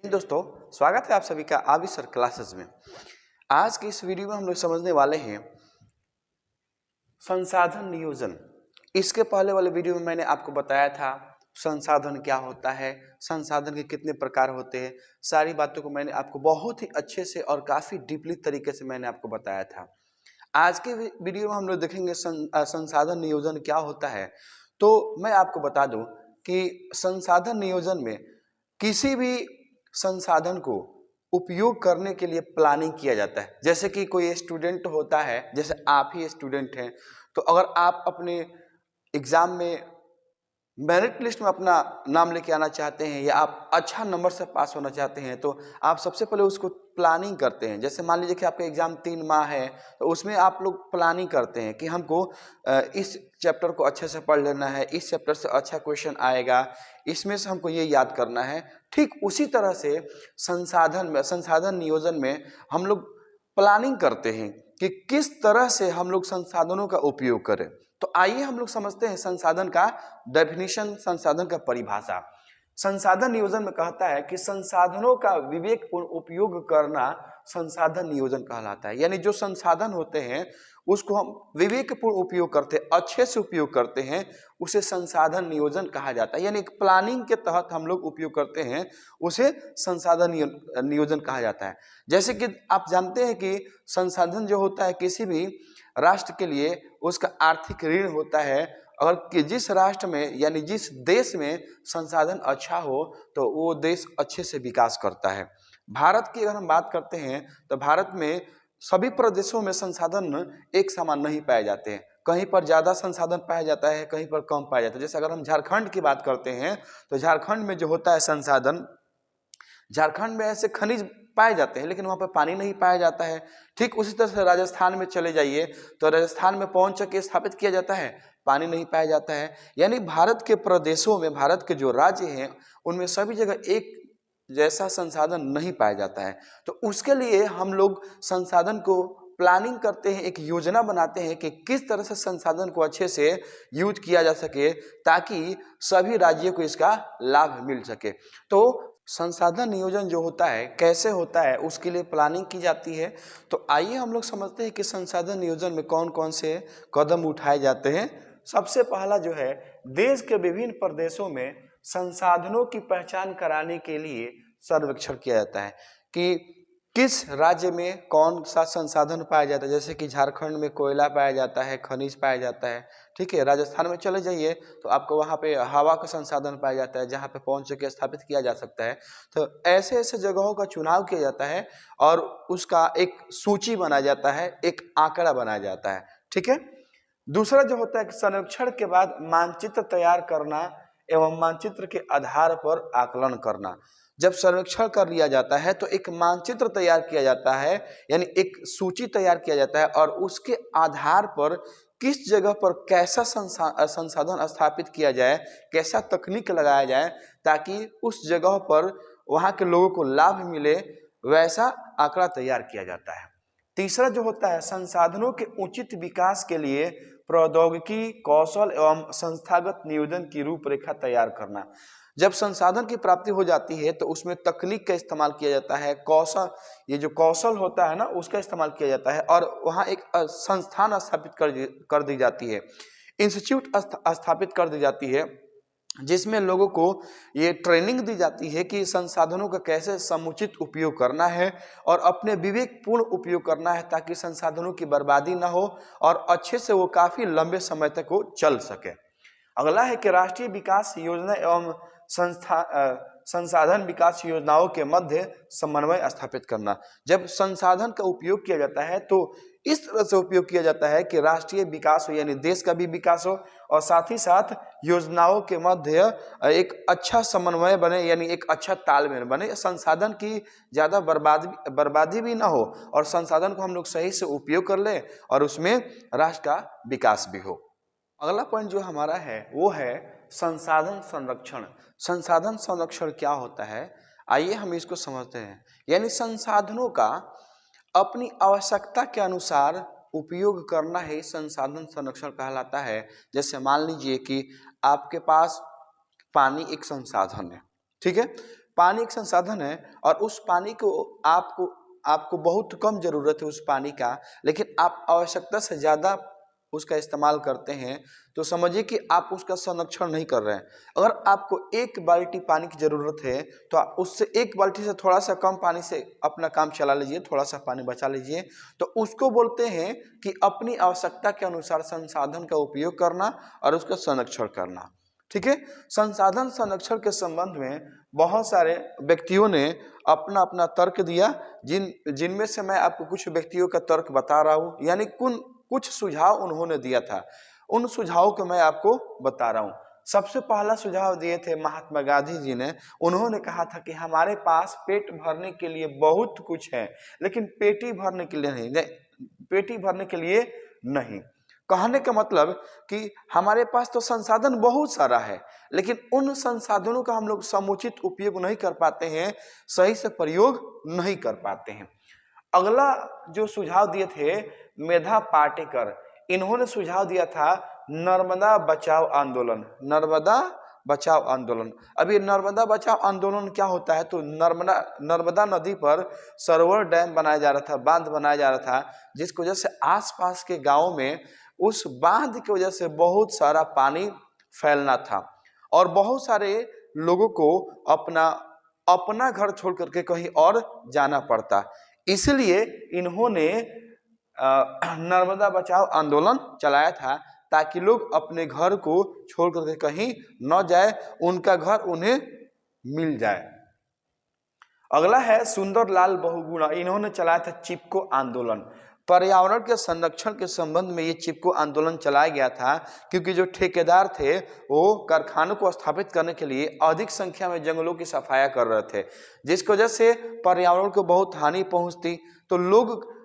दोस्तों, स्वागत है आप सभी का आबि सर क्लासेस में। आज की इस वीडियो में हम लोग समझने वाले हैं संसाधन नियोजन। इसके पहले वाले वीडियो में मैंने आपको बताया था संसाधन क्या होता है, संसाधन के कितने प्रकार होते हैं। सारी बातों को मैंने आपको बहुत ही अच्छे से और काफी डीपली तरीके से मैंने आपको बताया था। आज के वीडियो में हम लोग देखेंगे संसाधन नियोजन क्या होता है। तो मैं आपको बता दूं कि संसाधन नियोजन में किसी भी संसाधन को उपयोग करने के लिए प्लानिंग किया जाता है। जैसे कि कोई स्टूडेंट होता है, जैसे आप ही स्टूडेंट हैं, तो अगर आप अपने एग्जाम में मेरिट लिस्ट में अपना नाम लेके आना चाहते हैं या आप अच्छा नंबर से पास होना चाहते हैं, तो आप सबसे पहले उसको प्लानिंग करते हैं। जैसे मान लीजिए कि आपका एग्जाम 3 माह है, तो उसमें आप लोग प्लानिंग करते हैं कि हमको इस चैप्टर को अच्छे से पढ़ लेना है, इस चैप्टर से अच्छा क्वेश्चन आएगा, इसमें से हमको ये याद करना है। ठीक उसी तरह से संसाधन नियोजन में हम लोग प्लानिंग करते हैं कि किस तरह से हम लोग संसाधनों का उपयोग करें। तो आइए हम लोग समझते हैं संसाधन का डेफिनेशन, संसाधन का परिभाषा। संसाधन नियोजन में कहता है कि संसाधनों का विवेकपूर्ण उपयोग करना संसाधन नियोजन कहलाता है। यानी जो संसाधन होते हैं उसको हम विवेकपूर्ण उपयोग करते हैं, अच्छे से उपयोग करते हैं, उसे संसाधन नियोजन कहा जाता है। यानी एक प्लानिंग के तहत हम लोग उपयोग करते हैं, उसे संसाधन नियोजन कहा जाता है। जैसे कि आप जानते हैं कि संसाधन जो होता है किसी भी राष्ट्र के लिए उसका आर्थिक ऋण होता है। अगर कि जिस राष्ट्र में यानी जिस देश में संसाधन अच्छा हो तो वो देश अच्छे से विकास करता है। भारत की अगर हम बात करते हैं तो भारत में सभी प्रदेशों में संसाधन एक समान नहीं पाए जाते हैं। कहीं पर ज्यादा संसाधन पाया जाता है, कहीं पर कम पाया जाता है। जैसे अगर हम झारखंड की बात करते हैं तो झारखंड में जो होता है संसाधन, झारखंड में ऐसे खनिज पाए जाते हैं लेकिन वहां पर पानी नहीं पाया जाता है। ठीक उसी तरह से राजस्थान में चले जाइए तो राजस्थान में पवन चक्की स्थापित किया जाता है, पानी नहीं पाया जाता है। यानी भारत के प्रदेशों में, भारत के जो राज्य हैं उनमें सभी जगह एक जैसा संसाधन नहीं पाया जाता है। तो उसके लिए हम लोग संसाधन को प्लानिंग करते हैं, एक योजना बनाते हैं कि किस तरह से संसाधन को अच्छे से यूज किया जा सके ताकि सभी राज्यों को इसका लाभ मिल सके। तो संसाधन नियोजन जो होता है कैसे होता है उसके लिए प्लानिंग की जाती है। तो आइए हम लोग समझते हैं कि संसाधन नियोजन में कौन कौन से कदम उठाए जाते हैं। सबसे पहला जो है, देश के विभिन्न प्रदेशों में संसाधनों की पहचान कराने के लिए सर्वेक्षण किया जाता है कि किस राज्य में कौन सा संसाधन पाया जाता है। जैसे कि झारखंड में कोयला पाया जाता है, खनिज पाया जाता है। ठीक है, राजस्थान में चले जाइए तो आपको वहाँ पे हवा का संसाधन पाया जाता है जहाँ पे पवन चक्की स्थापित किया जा सकता है। तो ऐसे ऐसे जगहों का चुनाव किया जाता है और उसका एक सूची बनाया जाता है, एक आंकड़ा बनाया जाता है। ठीक है। दूसरा जो होता है कि सर्वेक्षण के बाद मानचित्र तैयार करना एवं मानचित्र के आधार पर आकलन करना। जब सर्वेक्षण कर लिया जाता है तो एक मानचित्र तैयार किया जाता है, यानी एक सूची तैयार किया जाता है और उसके आधार पर किस जगह पर कैसा संसाधन स्थापित किया जाए, कैसा तकनीक लगाया जाए ताकि उस जगह पर वहां के लोगों को लाभ मिले, वैसा आंकड़ा तैयार किया जाता है। तीसरा जो होता है, संसाधनों के उचित विकास के लिए प्रौद्योगिकी, कौशल एवं संस्थागत नियोजन की रूपरेखा तैयार करना। जब संसाधन की प्राप्ति हो जाती है तो उसमें तकनीक का इस्तेमाल किया जाता है, कौशल, ये जो कौशल होता है ना उसका इस्तेमाल किया जाता है और वहाँ एक संस्थान स्थापित कर दी जाती है, इंस्टीट्यूट स्थापित कर दी जाती है जिसमें लोगों को ये ट्रेनिंग दी जाती है कि संसाधनों का कैसे समुचित उपयोग करना है और अपने विवेकपूर्ण उपयोग करना है ताकि संसाधनों की बर्बादी ना हो और अच्छे से वो काफी लंबे समय तक वो चल सके। अगला है कि राष्ट्रीय विकास योजना एवं संसाधन विकास योजनाओं के मध्य समन्वय स्थापित करना। जब संसाधन का उपयोग किया जाता है तो इस तरह से उपयोग किया जाता है कि राष्ट्रीय विकास हो, यानी देश का भी विकास हो और साथ ही साथ योजनाओं के मध्य एक अच्छा समन्वय बने, यानी एक अच्छा तालमेल बने, संसाधन की ज्यादा बर्बादी भी ना हो और संसाधन को हम लोग सही से उपयोग कर ले और उसमें राष्ट्र का विकास भी हो। अगला पॉइंट जो हमारा है वो है संसाधन संरक्षण। संसाधन संरक्षण क्या होता है, आइए हम इसको समझते हैं। यानी संसाधनों का अपनी आवश्यकता के अनुसार उपयोग करना ही संसाधन संरक्षण कहलाता है। जैसे मान लीजिए कि आपके पास पानी एक संसाधन है, ठीक है। पानी एक संसाधन है और उस पानी को आपको आपको बहुत कम जरूरत है उस पानी का, लेकिन आप आवश्यकता से ज्यादा उसका इस्तेमाल करते हैं, तो समझिए कि आप उसका संरक्षण नहीं कर रहे हैं। अगर आपको एक बाल्टी पानी की जरूरत है तो आप उससे एक बाल्टी से थोड़ा सा कम पानी से अपना काम चला लीजिए, थोड़ा सा पानी बचा लीजिए, तो उसको बोलते हैं कि अपनी आवश्यकता के अनुसार संसाधन का उपयोग करना और उसका संरक्षण करना। ठीक है। संसाधन संरक्षण के संबंध में बहुत सारे व्यक्तियों ने अपना अपना तर्क दिया, जिनमें से मैं आपको कुछ व्यक्तियों का तर्क बता रहा हूं, यानी कुछ सुझाव उन्होंने दिया था, उन सुझावों को मैं आपको बता रहा हूं। सबसे पहला सुझाव दिए थे महात्मा गांधी जी ने। उन्होंने कहा था कि हमारे पास पेट भरने के लिए बहुत कुछ है, लेकिन पेटी भरने के लिए नहीं, पेटी भरने के लिए नहीं। कहने का मतलब कि हमारे पास तो संसाधन बहुत सारा है, लेकिन उन संसाधनों का हम लोग समुचित उपयोग नहीं कर पाते हैं, सही से प्रयोग नहीं कर पाते हैं। अगला जो सुझाव दिए थे मेधा पाटेकर, इन्होंने सुझाव दिया था नर्मदा बचाओ आंदोलन। नर्मदा बचाओ आंदोलन। अब ये नर्मदा बचाओ आंदोलन क्या होता है, तो नर्मदा नदी पर सरोवर डैम बनाया जा रहा था, बांध बनाया जा रहा था, जिसकी वजह से आसपास के गांवों में उस बांध की वजह से बहुत सारा पानी फैलना था और बहुत सारे लोगों को अपना घर छोड़ करके कहीं और जाना पड़ता। इसलिए इन्होंने नर्मदा बचाओ आंदोलन चलाया था, ताकि लोग अपने घर को छोड़ करके कहीं न जाए, उनका घर उन्हें मिल जाए। अगला है सुंदरलाल बहुगुणा, इन्होंने चलाया था चिपको आंदोलन। पर्यावरण के संरक्षण के संबंध में ये चिपको आंदोलन चलाया गया था, क्योंकि जो ठेकेदार थे वो कारखानों को स्थापित करने के लिए अधिक संख्या में जंगलों की सफाया कर रहे थे, जिसकी वजह से पर्यावरण को बहुत हानि पहुंचती। तो लोग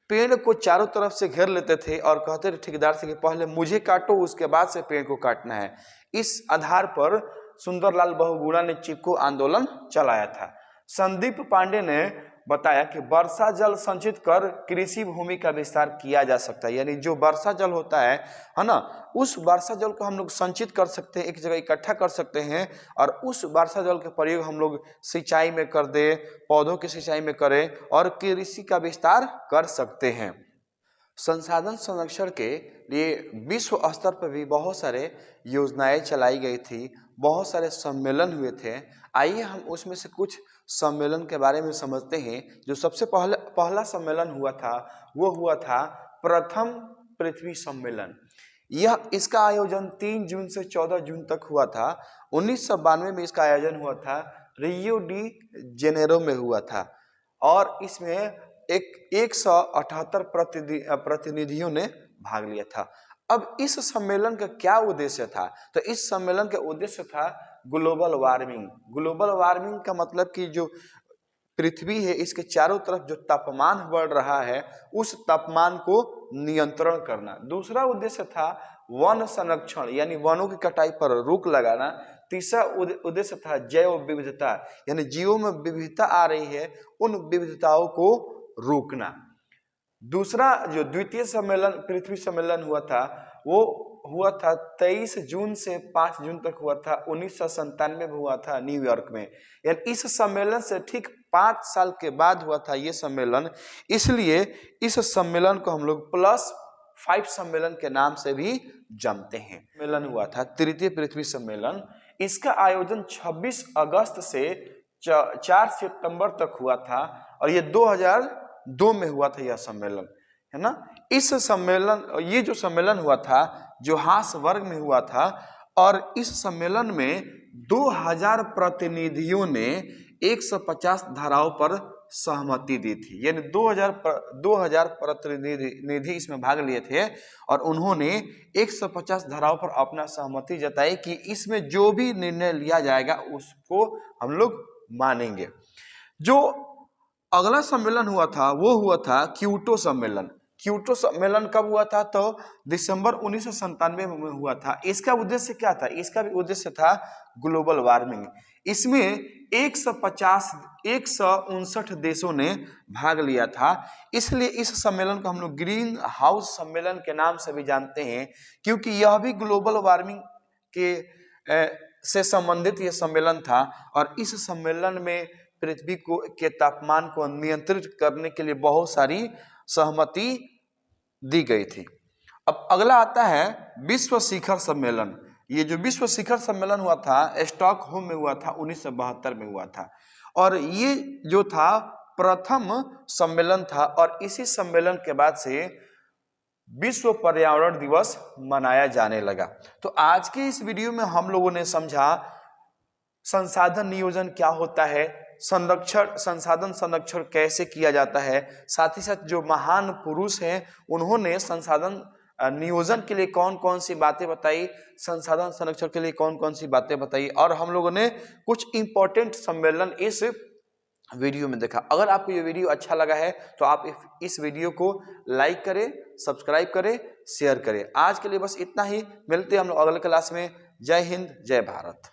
पेड़ को चारों तरफ से घेर लेते थे और कहते थे ठेकेदार से कि पहले मुझे काटो, उसके बाद से पेड़ को काटना है। इस आधार पर सुंदरलाल बहुगुणा ने चिपको आंदोलन चलाया था। संदीप पांडे ने बताया कि वर्षा जल संचित कर कृषि भूमि का विस्तार किया जा सकता है, यानी जो वर्षा जल होता है ना, उस वर्षा जल को हम लोग संचित कर सकते हैं, एक जगह इकट्ठा कर सकते हैं और उस वर्षा जल का प्रयोग हम लोग सिंचाई में कर दे, पौधों की सिंचाई में करें और कृषि का विस्तार कर सकते हैं। संसाधन संरक्षण के लिए विश्व स्तर पर भी बहुत सारे योजनाएं चलाई गई थी, बहुत सारे सम्मेलन हुए थे। आइए हम उसमें से कुछ सम्मेलन के बारे में समझते हैं। जो सबसे पहला सम्मेलन हुआ था वो हुआ था प्रथम पृथ्वी सम्मेलन। इसका आयोजन 3 जून से 14 जून तक हुआ था। 1992 में इसका आयोजन हुआ था, रियो डी जेनेरो में हुआ था और इसमें 178 प्रतिनिधियों ने भाग लिया था। अब इस सम्मेलन का क्या उद्देश्य था, तो इस सम्मेलन का उद्देश्य था ग्लोबल वार्मिंग। ग्लोबल वार्मिंग का मतलब कि जो पृथ्वी है इसके चारों तरफ जो तापमान बढ़ रहा है उस तापमान को नियंत्रण करना। दूसरा उद्देश्य था वन संरक्षण, यानी वनों की कटाई पर रोक लगाना। तीसरा उद्देश्य था जैव विविधता, यानी जीवों में विविधता आ रही है, उन विविधताओं को रोकना। दूसरा जो द्वितीय सम्मेलन पृथ्वी सम्मेलन हुआ था वो हुआ था 23 जून से 5 जून तक हुआ था, 1997 में हुआ था न्यूयॉर्क में। यानी इस सम्मेलन से ठीक 5 साल के बाद हुआ था ये सम्मेलन, इसलिए इस सम्मेलन को हम लोग +5 सम्मेलन के नाम से भी जानते हैं। सम्मेलन हुआ था तृतीय पृथ्वी सम्मेलन। इसका आयोजन 26 अगस्त से 4 सितंबर तक हुआ था और ये 2002 में हुआ था यह सम्मेलन, है ना। ये जो सम्मेलन हुआ था जोहान्सबर्ग में हुआ था और इस सम्मेलन में 2000 प्रतिनिधियों ने 150 धाराओं पर सहमति दी थी, यानी 2000 प्रतिनिधि इसमें भाग लिए थे और उन्होंने 150 धाराओं पर अपना सहमति जताई कि इसमें जो भी निर्णय लिया जाएगा उसको हम लोग मानेंगे। जो अगला सम्मेलन हुआ था वो हुआ था क्योटो सम्मेलन। क्योटो सम्मेलन कब हुआ था, तो दिसंबर 1997 में हुआ था। इसका उद्देश्य क्या था, इसका भी उद्देश्य था ग्लोबल वार्मिंग। इसमें 159 देशों ने भाग लिया था, इसलिए इस सम्मेलन को हम लोग ग्रीन हाउस सम्मेलन के नाम से भी जानते हैं, क्योंकि यह भी ग्लोबल वार्मिंग के से संबंधित ये सम्मेलन था और इस सम्मेलन में पृथ्वी को के तापमान को नियंत्रित करने के लिए बहुत सारी सहमति दी गई थी। अब अगला आता है विश्व शिखर सम्मेलन। ये जो विश्व शिखर सम्मेलन हुआ था स्टॉकहोम में हुआ था, 1972 में हुआ था और ये जो था प्रथम सम्मेलन था और इसी सम्मेलन के बाद से विश्व पर्यावरण दिवस मनाया जाने लगा। तो आज के इस वीडियो में हम लोगों ने समझा संसाधन नियोजन क्या होता है, संसाधन संरक्षण कैसे किया जाता है, साथ ही साथ जो महान पुरुष हैं उन्होंने संसाधन नियोजन के लिए कौन कौन सी बातें बताई, संसाधन संरक्षण के लिए कौन कौन सी बातें बताई और हम लोगों ने कुछ इंपॉर्टेंट सम्मेलन इस वीडियो में देखा। अगर आपको ये वीडियो अच्छा लगा है तो आप इस वीडियो को लाइक करें, सब्सक्राइब करें, शेयर करें। आज के लिए बस इतना ही, मिलते हैं हम लोग अगले क्लास में। जय हिंद, जय भारत।